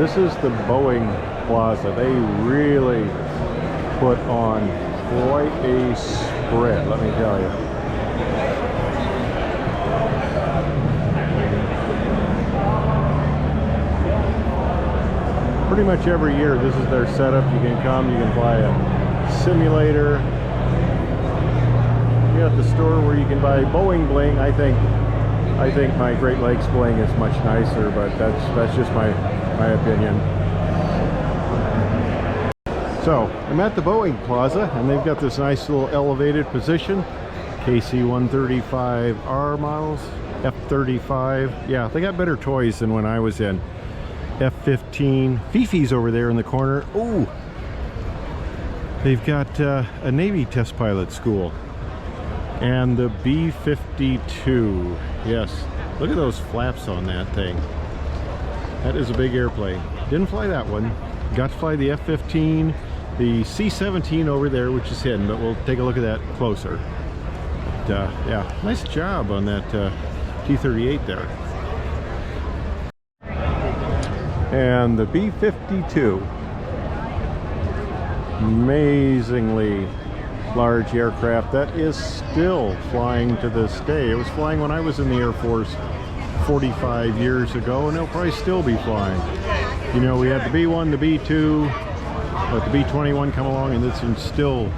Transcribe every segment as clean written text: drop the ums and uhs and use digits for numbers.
This is the Boeing Plaza. They really put on quite a spread, let me tell you. Pretty much every year this is their setup. You can come, you can buy a simulator. You got the store where you can buy Boeing bling. I think my Great Lakes bling is much nicer, but that's just my opinion. So I'm at the Boeing Plaza, and they've got this nice little elevated position. KC-135R models, F-35. Yeah, they got better toys than when I was in. F-15. Fifi's over there in the corner. Ooh, they've got a Navy test pilot school. And the B-52. Yes, look at those flaps on that thing. That is a big airplane. Didn't fly that one. Got to fly the F-15, the C-17 over there, which is hidden, but we'll take a look at that closer. But, yeah, nice job on that T-38 there. And the B-52. Amazingly large aircraft that is still flying to this day. It was flying when I was in the Air Force 45 years ago, and it'll probably still be flying. You know, we had the B-1, the B-2, but the B-21 come along, and this one still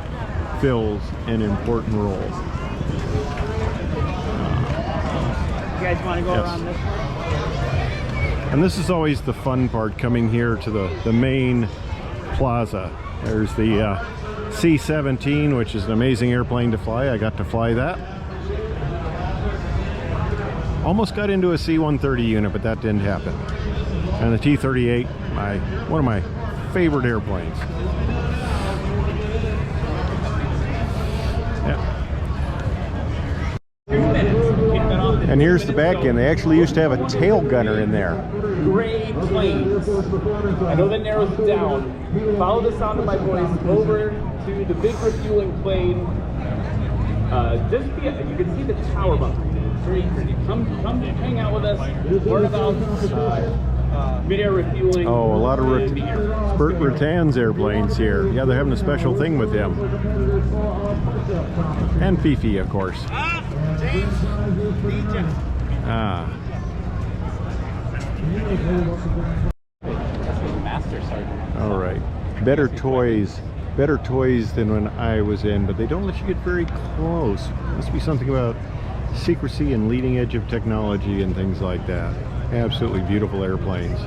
fills an important role. You guys want to go around this one? And this is always the fun part, coming here to the main plaza. There's the C-17, which is an amazing airplane to fly. I got to fly that. Almost got into a C-130 unit, but that didn't happen. And the T-38, one of my favorite airplanes. Yeah. And here's the back end. They actually used to have a tail gunner in there. Gray planes. I know that narrows it down. Follow the sound of my voice over to the big refueling plane. You can see the tower behind it. It's very pretty. Come hang out with us. Learn about mid-air refueling. Oh, a lot of Burt Rutan's airplanes here. Yeah, they're having a special thing with him. And Fifi, of course. All right. Better toys than when I was in, but they don't let you get very close. Must be something about secrecy and leading edge of technology and things like that. Absolutely beautiful airplanes.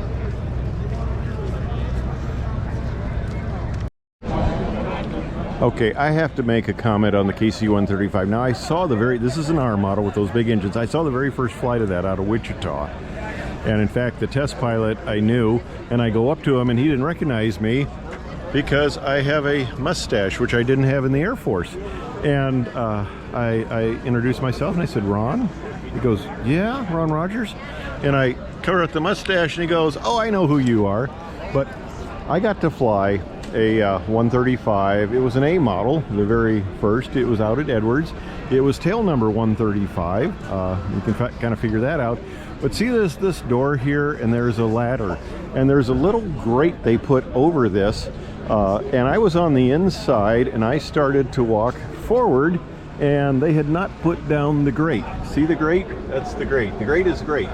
Okay, I have to make a comment on the KC-135. Now, I saw this is an R model with those big engines. I saw the very first flight of that out of Wichita. And in fact, the test pilot I knew, and I go up to him and he didn't recognize me because I have a mustache, which I didn't have in the Air Force. And I introduced myself and I said, "Ron?" He goes, "Yeah, Ron Rogers." And I cover up the mustache and he goes, "Oh, I know who you are." But I got to fly a 135. It was an A model, the very first. It was out at Edwards. It was tail number 135. You can kind of figure that out. But see this door here, and there's a ladder, and there's a little grate they put over this, and I was on the inside, and I started to walk forward, and they had not put down the grate. See the grate? That's the grate. The grate is the grate.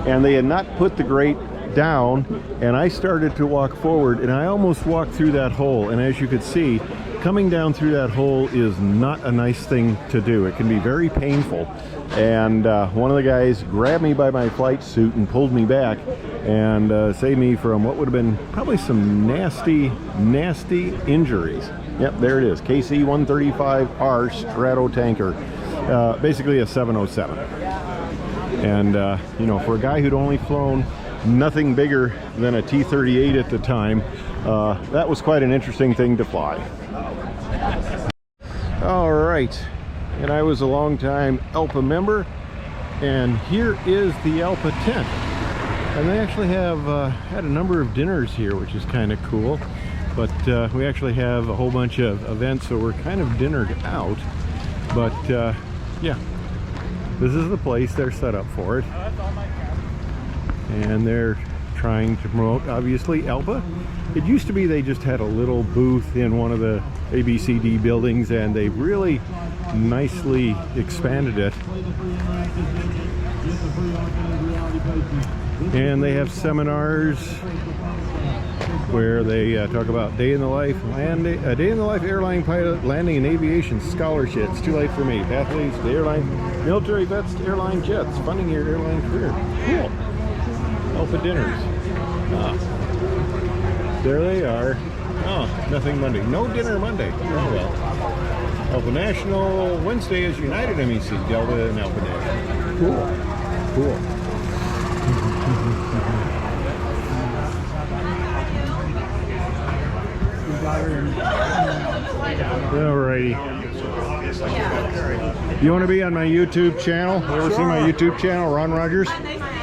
And they had not put the grate down, and I started to walk forward, and I almost walked through that hole. And as you could see, coming down through that hole is not a nice thing to do. It can be very painful. And one of the guys grabbed me by my flight suit and pulled me back and saved me from what would have been probably some nasty injuries. Yep, there it is, KC-135R Strato tanker, basically a 707. And you know, for a guy who'd only flown nothing bigger than a T-38 at the time, that was quite an interesting thing to fly. All right, and I was a long-time ALPA member, and here is the ALPA tent. And they actually have had a number of dinners here, which is kind of cool. But we actually have a whole bunch of events, so we're kind of dinnered out. But yeah, this is the place. They're set up for it. And they're trying to promote, obviously, ALPA. It used to be they just had a little booth in one of the ABCD buildings, and they've really nicely expanded it. And they have seminars where they talk about day in the life airline pilot landing and aviation scholarship. It's too late for me. Pathways to airline, military vets to airline jets, funding your airline career. Cool. ALPA dinners. There they are. Oh, nothing Monday. No dinner Monday. Oh well. ALPA National. Wednesday is United MEC. Delta and ALPA National. Cool. Cool. Alrighty. You want to be on my YouTube channel? You ever seen my YouTube channel, Ron Rogers?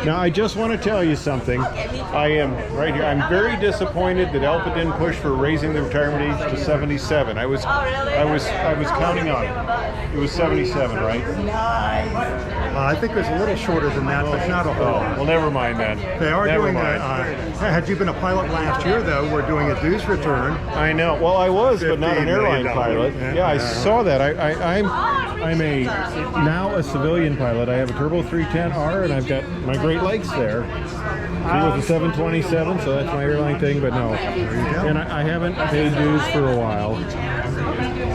Now, I just want to tell you something. I am right here. I'm very disappointed that ALPA didn't push for raising the retirement age to 77. I was counting on it. It was 77, right? I think it was a little shorter than that, but not a whole lot. Well, never mind then. They are Never doing mind. had you been a pilot last year, though, we're doing a dues return. I know. Well, I was, but not an $15 airline million. pilot. Yeah, I saw that. I'm now a civilian pilot. I have a Turbo 310R, and I've got my Great Lakes there. She was a 727, so that's my airline thing. But no, and I haven't paid dues for a while.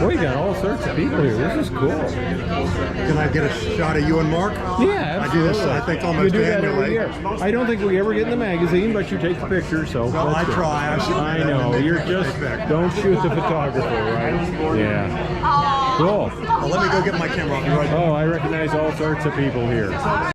Boy, you got all sorts of people here. This is cool. Can I get a shot of you and Mark? Yeah, I do this, absolutely. I think, You almost do that every annually. year. I don't think we ever get in the magazine, but you take the picture, so. Well, that's I good. try. I know. You're just, don't shoot the photographer, right? Yeah. Cool. Well, let me go get my camera. I'll be right back. Oh, I recognize all sorts of people here.